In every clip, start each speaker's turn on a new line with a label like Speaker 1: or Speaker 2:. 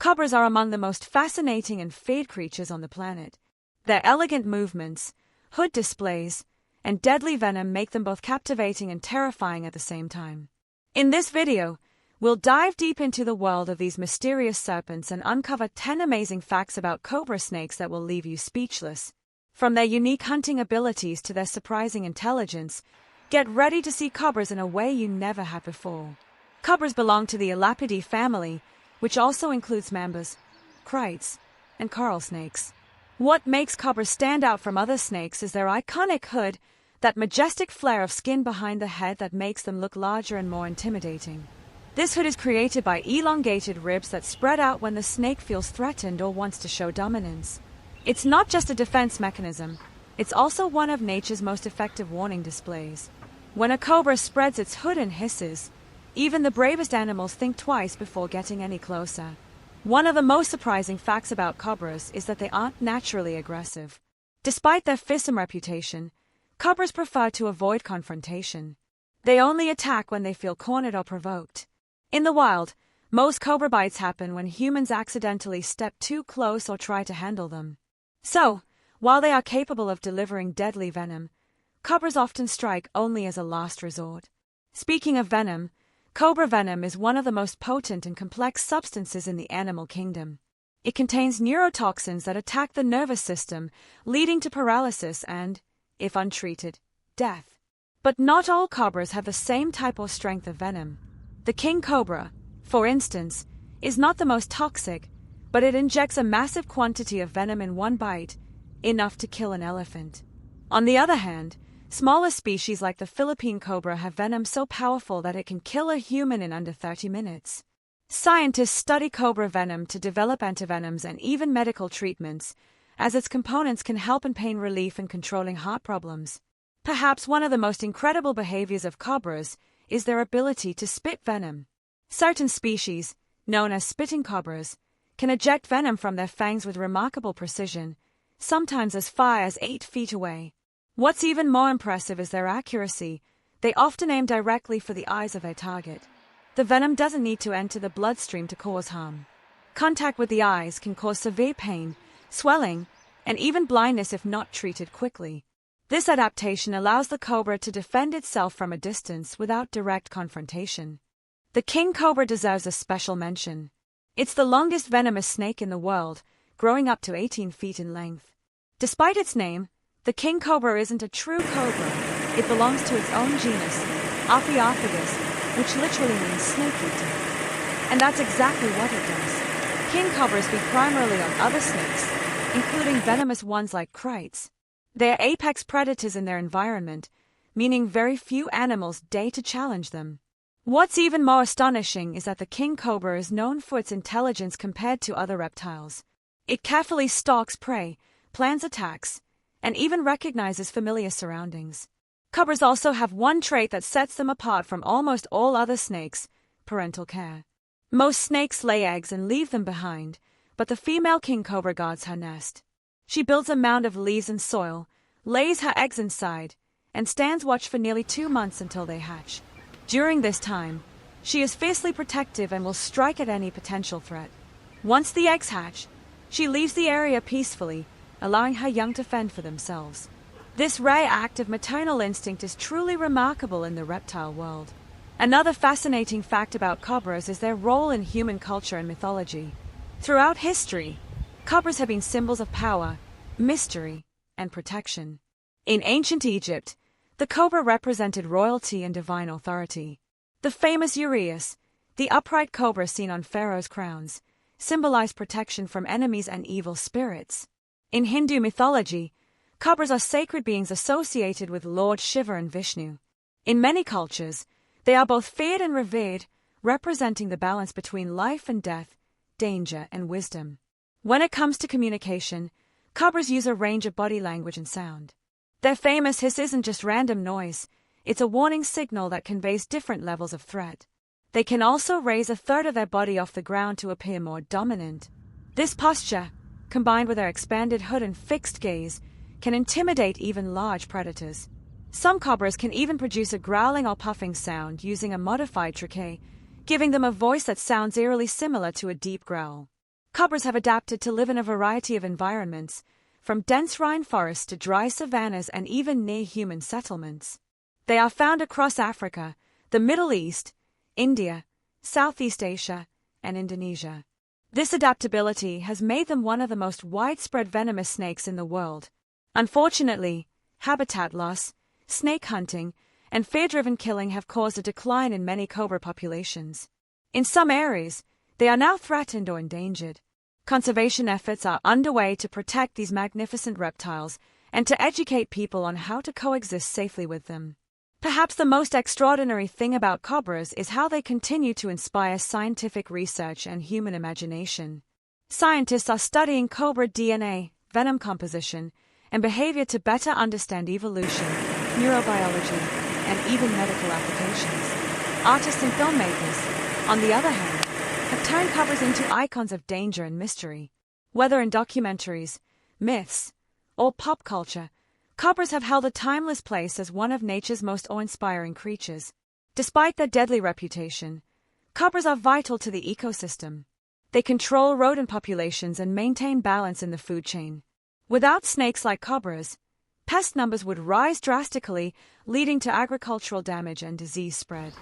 Speaker 1: Cobras are among the most fascinating and feared creatures on the planet. Their elegant movements, hood displays, and deadly venom make them both captivating and terrifying at the same time. In this video, we'll dive deep into the world of these mysterious serpents and uncover 10 amazing facts about cobra snakes that will leave you speechless. From their unique hunting abilities to their surprising intelligence, get ready to see cobras in a way you never have before. Cobras belong to the Elapidae family, which also includes mambas, krites, and coral snakes. What makes cobras stand out from other snakes is their iconic hood, that majestic flare of skin behind the head that makes them look larger and more intimidating. This hood is created by elongated ribs that spread out when the snake feels threatened or wants to show dominance. It's not just a defense mechanism, it's also one of nature's most effective warning displays. When a cobra spreads its hood and hisses, even the bravest animals think twice before getting any closer. One of the most surprising facts about cobras is that they aren't naturally aggressive. Despite their fearsome reputation, cobras prefer to avoid confrontation. They only attack when they feel cornered or provoked. In the wild, most cobra bites happen when humans accidentally step too close or try to handle them. So, while they are capable of delivering deadly venom, cobras often strike only as a last resort. Speaking of venom, cobra venom is one of the most potent and complex substances in the animal kingdom. It contains neurotoxins that attack the nervous system, leading to paralysis and, if untreated, death. But not all cobras have the same type or strength of venom. The King Cobra, for instance, is not the most toxic, but it injects a massive quantity of venom in one bite, enough to kill an elephant. On the other hand, smaller species like the Philippine cobra have venom so powerful that it can kill a human in under 30 minutes. Scientists study cobra venom to develop antivenoms and even medical treatments, as its components can help in pain relief and controlling heart problems. Perhaps one of the most incredible behaviors of cobras is their ability to spit venom. Certain species, known as spitting cobras, can eject venom from their fangs with remarkable precision, sometimes as far as 8 feet away. What's even more impressive is their accuracy. They often aim directly for the eyes of their target. The venom doesn't need to enter the bloodstream to cause harm. Contact with the eyes can cause severe pain, swelling, and even blindness if not treated quickly. This adaptation allows the cobra to defend itself from a distance without direct confrontation. The King Cobra deserves a special mention. It's the longest venomous snake in the world, growing up to 18 feet in length. Despite its name, the King Cobra isn't a true cobra. It belongs to its own genus, Ophiophagus, which literally means snake eater. And that's exactly what it does. King cobras feed primarily on other snakes, including venomous ones like krites. They are apex predators in their environment, meaning very few animals dare to challenge them. What's even more astonishing is that the King Cobra is known for its intelligence compared to other reptiles. It carefully stalks prey, plans attacks, and even recognizes familiar surroundings. Cobras also have one trait that sets them apart from almost all other snakes: parental care. Most snakes lay eggs and leave them behind, but the female King Cobra guards her nest. She builds a mound of leaves and soil, lays her eggs inside, and stands watch for nearly 2 months until they hatch. During this time, she is fiercely protective and will strike at any potential threat. Once the eggs hatch, she leaves the area peacefully, allowing her young to fend for themselves. This rare act of maternal instinct is truly remarkable in the reptile world. Another fascinating fact about cobras is their role in human culture and mythology. Throughout history, cobras have been symbols of power, mystery, and protection. In ancient Egypt, the cobra represented royalty and divine authority. The famous uraeus, the upright cobra seen on pharaohs' crowns, symbolized protection from enemies and evil spirits. In Hindu mythology, cobras are sacred beings associated with Lord Shiva and Vishnu. In many cultures, they are both feared and revered, representing the balance between life and death, danger and wisdom. When it comes to communication, cobras use a range of body language and sound. Their famous hiss isn't just random noise, it's a warning signal that conveys different levels of threat. They can also raise a third of their body off the ground to appear more dominant. This posture, combined with their expanded hood and fixed gaze, can intimidate even large predators. Some cobras can even produce a growling or puffing sound using a modified trachea, giving them a voice that sounds eerily similar to a deep growl. Cobras have adapted to live in a variety of environments, from dense rainforests to dry savannas and even near human settlements. They are found across Africa, the Middle East, India, Southeast Asia, and Indonesia. This adaptability has made them one of the most widespread venomous snakes in the world. Unfortunately, habitat loss, snake hunting, and fear-driven killing have caused a decline in many cobra populations. In some areas, they are now threatened or endangered. Conservation efforts are underway to protect these magnificent reptiles and to educate people on how to coexist safely with them. Perhaps the most extraordinary thing about cobras is how they continue to inspire scientific research and human imagination. Scientists are studying cobra DNA, venom composition, and behavior to better understand evolution, neurobiology, and even medical applications. Artists and filmmakers, on the other hand, have turned cobras into icons of danger and mystery. Whether in documentaries, myths, or pop culture, cobras have held a timeless place as one of nature's most awe-inspiring creatures. Despite their deadly reputation, cobras are vital to the ecosystem. They control rodent populations and maintain balance in the food chain. Without snakes like cobras, pest numbers would rise drastically, leading to agricultural damage and disease spread.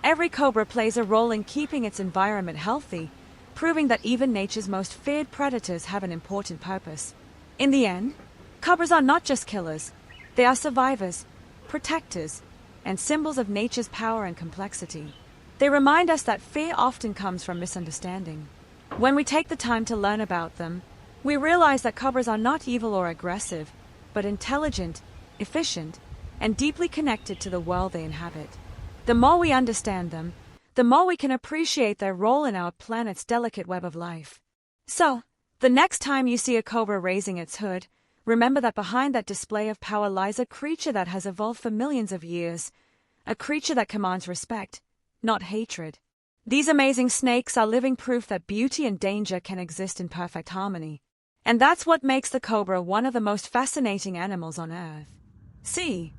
Speaker 1: Every cobra plays a role in keeping its environment healthy, proving that even nature's most feared predators have an important purpose. In the end, cobras are not just killers, they are survivors, protectors, and symbols of nature's power and complexity. They remind us that fear often comes from misunderstanding. When we take the time to learn about them, we realize that cobras are not evil or aggressive, but intelligent, efficient, and deeply connected to the world they inhabit. The more we understand them, the more we can appreciate their role in our planet's delicate web of life. So, the next time you see a cobra raising its hood, remember that behind that display of power lies a creature that has evolved for millions of years, a creature that commands respect, not hatred. These amazing snakes are living proof that beauty and danger can exist in perfect harmony. And that's what makes the cobra one of the most fascinating animals on Earth. See,